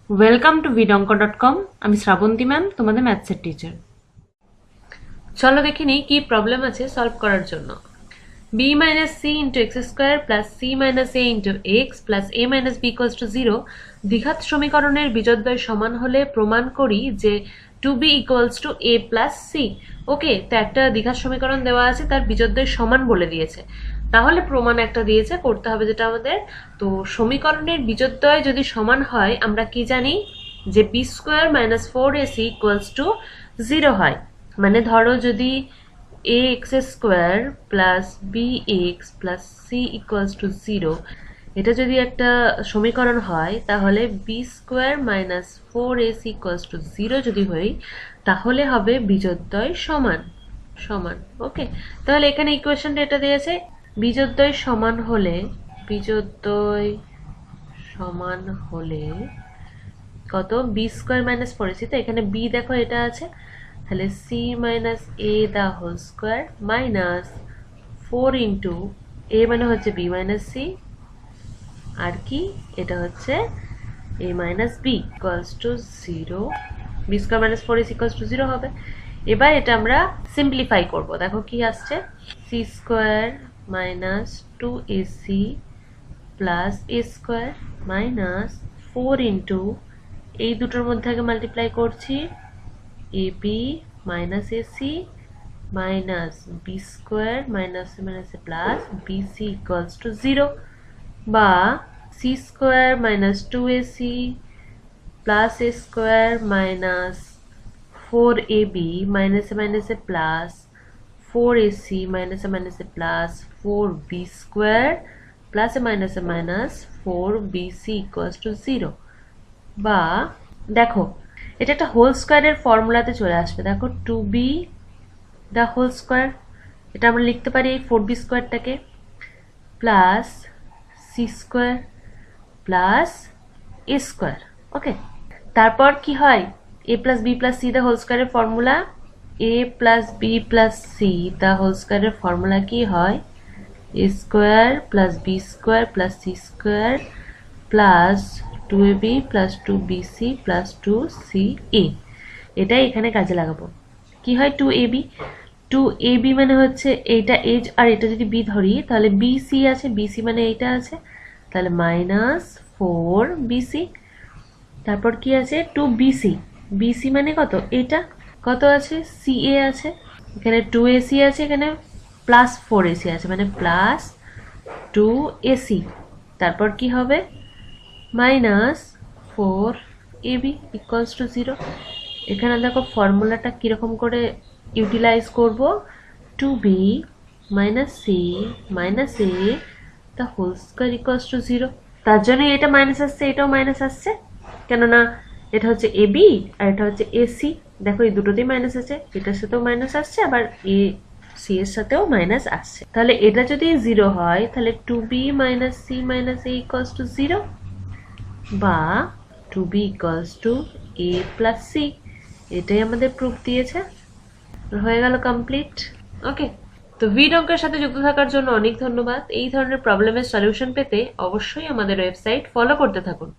Welcome to vidonko.com। আমি Srabanti ma'am, তোমাদের ম্যাথসের teacher. চলো দেখে নিই কি প্রবলেম আছে সলভ করার জন্য। b minus c into x square plus c minus a into x plus a minus b equals to 0 দ্বিঘাত সমীকরণের বিজোড়দ্বয় সমান হলে প্রমাণ করি যে 2b equals to a plus c। ওকে, তো একটা দ্বিঘাত সমীকরণ দেওয়া আছে, তার বিজোড়দ্বয় সমান বলে দিয়েছে, তাহলে প্রমাণ একটা দিয়েছে করতে হবে যেটা আমাদের। তো সমীকরণের বিজোড়দ্বয় যদি সমান হয় আমরা কি জানি যে b square minus 4ac equals to 0 হয়। মানে ধরো যদি ax square plus bx plus c equals to 0 এটা যদি একটা সমীকরণ হয়, তাহলে b square minus 4ac equals to 0 যদি হয় তাহলে হবে বিজোড়দ্বয় সমান সমান। ওকে, তাহলে এখানে ইকুয়েশনটা এটা দিয়েছে, বিজোড়দ্বয় সমান হলে কত b স্কোয়ার মাইনাস 4ac, তো এখানে b দেখো এটা আছে, তাহলে c minus a the whole square minus 4 into a মানে হচ্ছে b মাইনাস c, আর কি এটা হচ্ছে a minus b equals to 0। b square minus 4ac equals to 0 হবে। এবার এটা আমরা সিম্পলিফাই করব, দেখো কি আসছে, c square minus 2ac plus a square minus 4 into এই দুটোর মধ্যে আগে মাল্টিপ্লাই করছি ab minus ac minus b square minus minus plus bc equals to 0, বা c square minus 2ac plus a square minus 4ab minus minus plus 4ac minus minus plus 4b square plus minus minus 4bc equals to 0, বা দেখো এটা একটা whole স্কোয়ারের ফর্মুলাতে চলে আসবে। দেখো 2b দা whole square, এটা আমরা লিখতে পারি এই 4b স্কোয়ারটাকে, plus c square plus a square. Okay, তারপর কি হয়, a plus b plus c the whole স্কোয়ারের formula, a plus b plus c the whole স্কোয়ারের ফর্মুলা কি হয়, a square plus b square plus c square plus 2ab plus 2bc plus 2ca। এটাই এখানে কাজে লাগাবো। কি হয় 2ab মানে হচ্ছে এইটা h, আর এটা যদি b ধরি তাহলে bc আছে, bc মানে এইটা আছে, তাহলে মাইনাস 4bc। তারপর কি আছে 2bc, bc মানে কত, এটা কত আছে ca আছে, এখানে 2ac আছে, এখানে প্লাস 4ac আছে, মানে প্লাস 2ac। তারপর কি হবে মাইনাস 4ab ইকুয়ালস টু 0। এখানে দেখো ফর্মুলাটা কিরকম করে ইউটিলাইজ করব, 2b minus c minus a the whole square equals to 0। তার জন্য এটা মাইনাস আসছে, এটাও মাইনাস আসছে, কেননা এটা হচ্ছে ab আর এটা হচ্ছে ac। দেখো এই দুটোতেই মাইনাস আছে, এটার সাথেও মাইনাস আসছে, আবার c এর সাথেও মাইনাস আসছে। তাহলে এটা যদি 0 হয় তাহলে 2b minus c minus a equals to 0, বা 2b equals to a plus c। এটাই আমাদের প্রুফ দিয়েছে, হয়ে গেল কমপ্লিট। ওকে, তো vidonko-এর সাথে যুক্ত থাকার জন্য অনেক ধন্যবাদ। এই ধরনের প্রবলেমের সলিউশন পেতে অবশ্যই আমাদের ওয়েবসাইট ফলো করতে থাকুন।